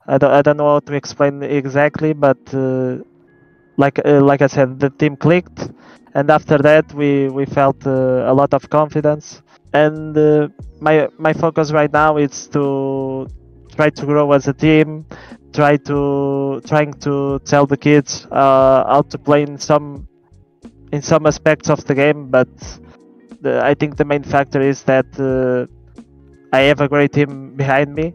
I don't know how to explain exactly, but like I said, the team clicked, and after that we felt a lot of confidence. And my focus right now is to try to grow as a team, trying to tell the kids how to play in some aspects of the game. But I think the main factor is that I have a great team behind me.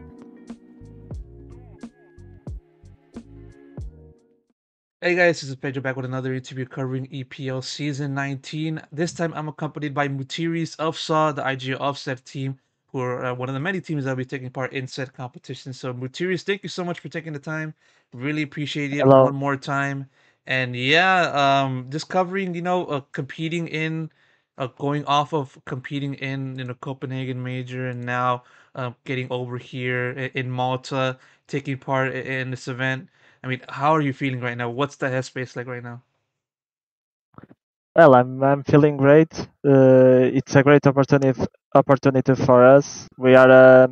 Hey guys, this is Pedro back with another interview covering EPL Season 19. This time I'm accompanied by MUTiRiS of SAW, the IGO offset team, who are one of the many teams that will be taking part in said competition. So MUTiRiS, thank you so much for taking the time. Really appreciate it Hello. one more time. And yeah, just covering, competing in, going off of competing in a Copenhagen Major and now getting over here in Malta, taking part in this event. I mean, how are you feeling right now? What's the headspace like right now? Well, I'm feeling great. It's a great opportunity for us. We are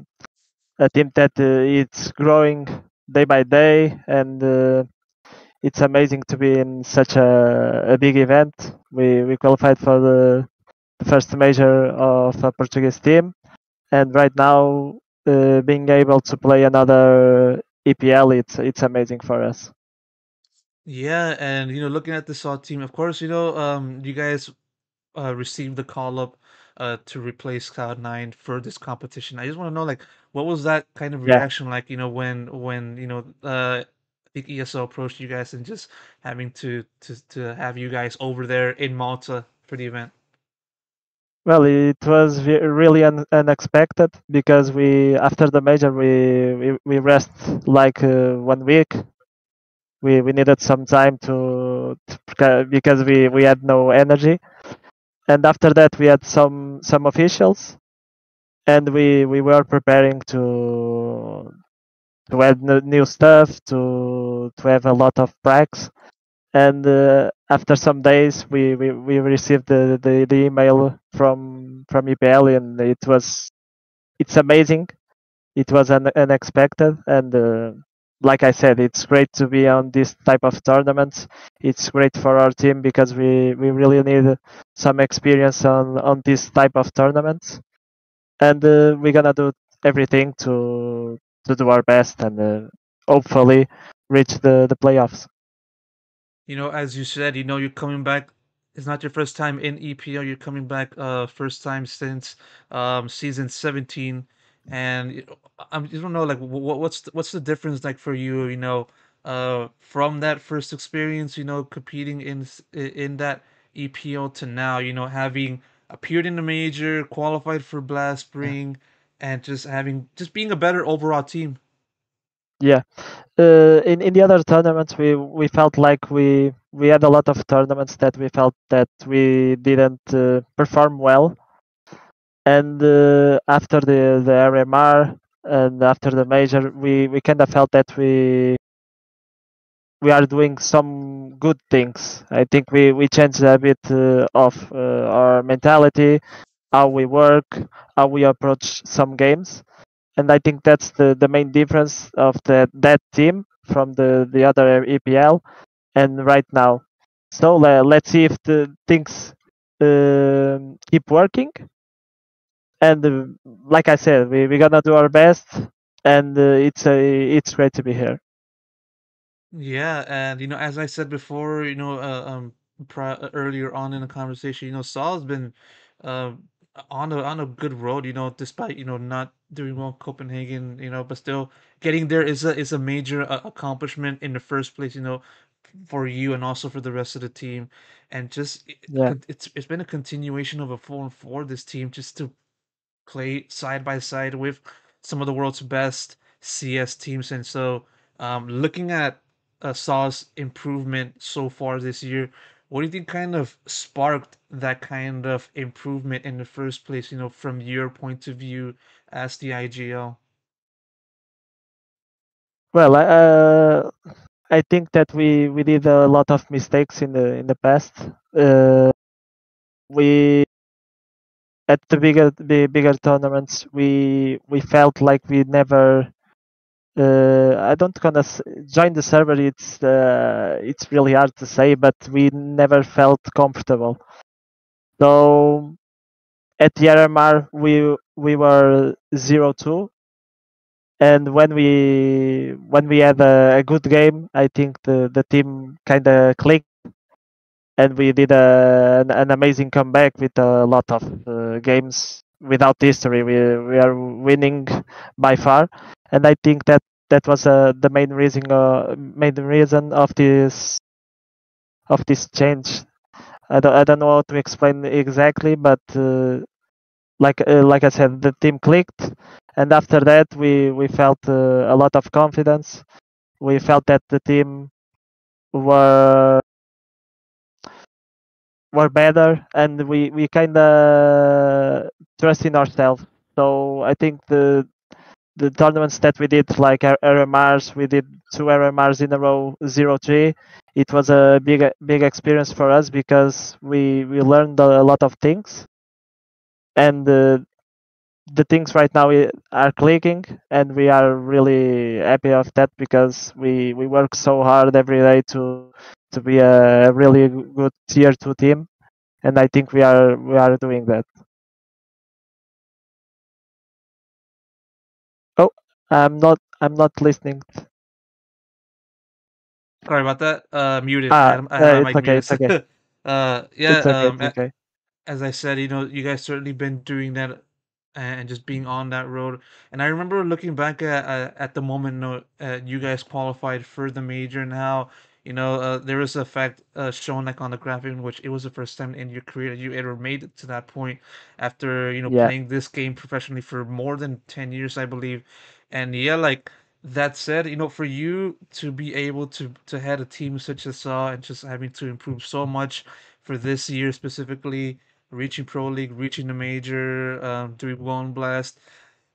a team that it's growing day by day, and it's amazing to be in such a big event. We qualified for the first major of a Portuguese team, and right now being able to play another EPL, it's amazing for us. Yeah, and looking at the SAW team, of course, you guys received the call up to replace Cloud9 for this competition. I just want to know, like, what was that kind of Yeah. reaction like? When I think ESO approached you guys and just having to have you guys over there in Malta for the event. Well, it was really unexpected because we after the major we rest like 1 week. We needed some time because we had no energy, and after that we had some officials, and we were preparing to add new stuff to have a lot of packs. And after some days we received the email from EPL, and it's amazing. It was unexpected, and like I said, it's great to be on this type of tournaments. It's great for our team because we really need some experience on this type of tournaments, and we're gonna do everything to do our best and hopefully reach the playoffs. As you said, you're coming back. It's not your first time in EPL. You're coming back, first time since season 17, and I just don't know, like, what's the difference like for you? From that first experience, competing in that EPL to now, having appeared in the major, qualified for Blast Spring, and just being a better overall team. Yeah. In the other tournaments, we felt like we had a lot of tournaments that we felt that we didn't perform well, and after the RMR and after the major, we kind of felt that we are doing some good things. I think we changed a bit of our mentality, how we work, how we approach some games, and I think that's the main difference of that team from the other EPL and right now. So let's see if the things keep working. And like I said, we're gonna do our best, and it's great to be here. Yeah, and as I said before, earlier on in the conversation, Saul's been uh, on a good road, despite not doing well in Copenhagen, but still getting there is a major accomplishment in the first place, for you and also for the rest of the team, and just Yeah. it's been a continuation of a 4-4 this team just to play side by side with some of the world's best CS teams. And so, looking at Saw's improvement so far this year, what do you think kind of sparked that kind of improvement in the first place, from your point of view as the IGL? Well, I think that we did a lot of mistakes in the past. Uh, we at the bigger tournaments we felt like we never I don't gonna join the server. It's really hard to say, but we never felt comfortable. So at the RMR we were 0-2, and when we had a good game, I think the team kind of clicked, and we did an amazing comeback with a lot of games without history. We are winning by far, and I think that was the main reason of this change. I don't know how to explain exactly, but like I said, the team clicked, and after that we felt a lot of confidence. We felt that the team were were better, and we kind of trust in ourselves. So I think the tournaments that we did, like RMRs, we did 2 RMRs in a row, 0-3. It was a big experience for us because we learned a lot of things, and the things right now are clicking, and we are really happy of that because we work so hard every day to be a really good tier 2 team, and I think we are doing that. Oh, I'm not listening. Sorry about that. Muted. I had my It's mic okay, muted. it's okay, Yeah. it's okay, it's okay. As I said, you guys certainly been doing that and just being on that road. And I remember looking back at the moment, you guys qualified for the major, and how there was a fact shown like on the graphic in which it was the first time in your career that you ever made it to that point after Yeah. playing this game professionally for more than 10 years, I believe. And yeah, like that said, for you to be able to head a team such as Saw and just having to improve so much for this year specifically, reaching Pro League, reaching the major, doing One Blast.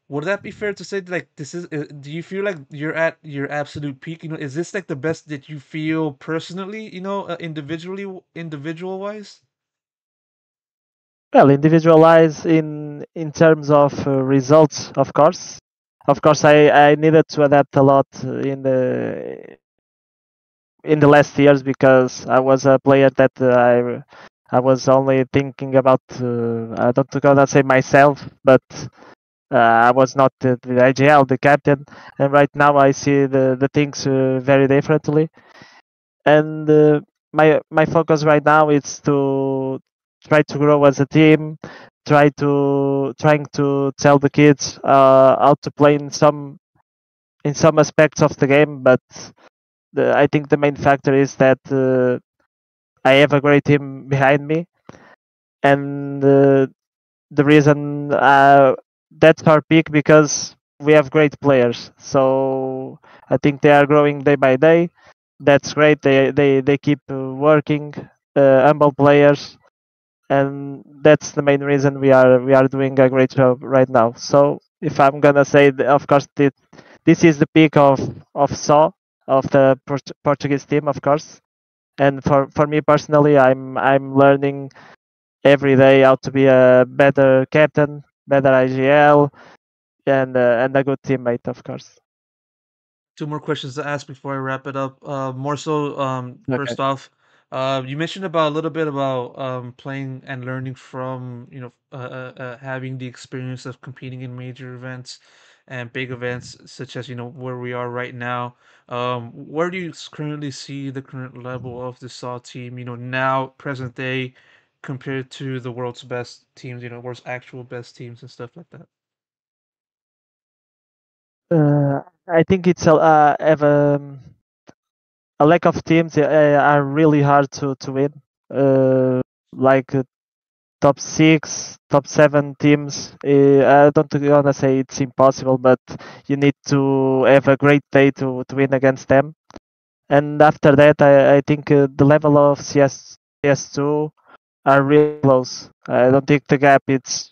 Would that be fair to say? Like, this is? Do you feel like you're at your absolute peak? Is this like the best that you feel personally? Individual wise. Well, individualize in terms of results, of course. Of course, I needed to adapt a lot in the last years because I was a player that I was only thinking about I don't gonna say myself, but I was not the IGL, the captain, and right now I see the things very differently. And my focus right now is to try to grow as a team, trying to tell the kids how to play in some aspects of the game, but I think the main factor is that I have a great team behind me, and the reason that's our peak because we have great players. So I think they are growing day by day. That's great. They keep working, humble players, and that's the main reason we are doing a great job right now. So if I'm gonna say, of course, this is the peak of Saw, of the Portuguese team, of course. And for me personally, I'm learning every day how to be a better captain, better IGL, and a good teammate, of course. Two more questions to ask before I wrap it up. More so, Okay. first off, you mentioned about a little bit about playing and learning from having the experience of competing in major events and big events such as where we are right now. Where do you currently see the current level of the SAW team? Now present day compared to the world's best teams. World's actual best teams and stuff like that. I think it's have a lack of teams are really hard to win. Like top 6, top 7 teams. I don't wanna say it's impossible, but you need to have a great day to win against them. And after that, I think the level of CS2 are really close. I don't think the gap it's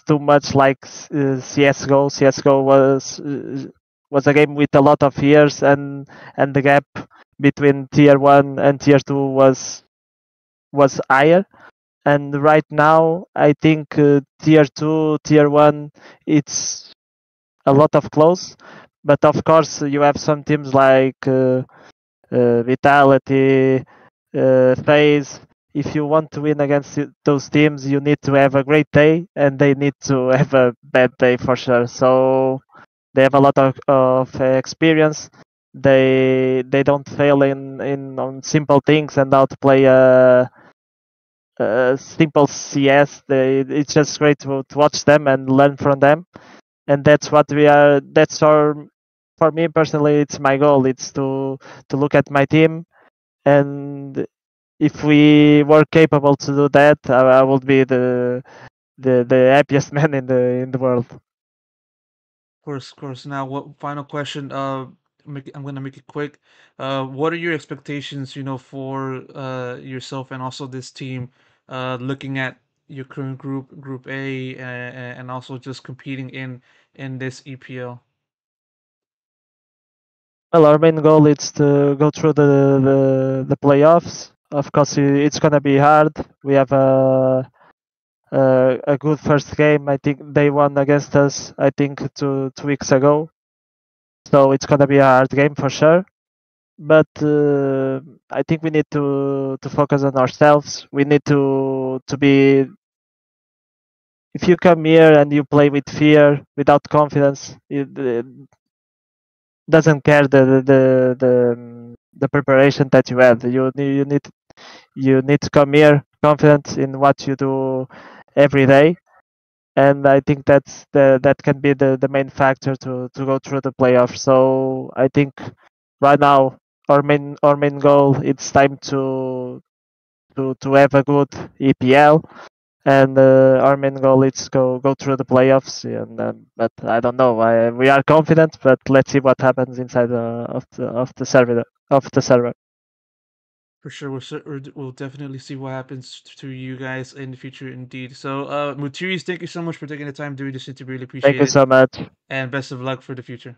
too much like CS:GO. CS:GO was a game with a lot of years, and the gap between tier 1 and tier 2 was higher. And right now, I think tier 2, tier 1, it's a lot of close. But of course, you have some teams like Vitality, FaZe. If you want to win against those teams, you need to have a great day, and they need to have a bad day for sure. So they have a lot of experience. They don't fail in on simple things and how to play a simple CS. It's just great to watch them and learn from them, and that's what we are. That's our for me personally. It's my goal. It's to look at my team, and if we were capable to do that, I would be the happiest man in the world. Of course. Now, what final question? I'm gonna make it quick. What are your expectations? For yourself and also this team. Looking at your current Group A, and also just competing in this EPL. Well, our main goal is to go through the playoffs. Of course, it's gonna be hard. We have a good first game. I think they won against us. I think 2 weeks ago. So it's gonna be a hard game for sure. But I think we need to focus on ourselves. We need to be. If you come here and you play with fear, without confidence, it doesn't care the preparation that you had. You need to come here confident in what you do every day, and I think that can be the main factor to go through the playoffs. So I think right now our main goal, it's time to have a good EPL, and our main goal is go through the playoffs. And but I don't know. We are confident, but let's see what happens inside of the server. For sure, we'll definitely see what happens to you guys in the future, indeed. So, MUTiRiS, thank you so much for taking the time doing this interview. Really Thank appreciate you it, so much. and best of luck for the future.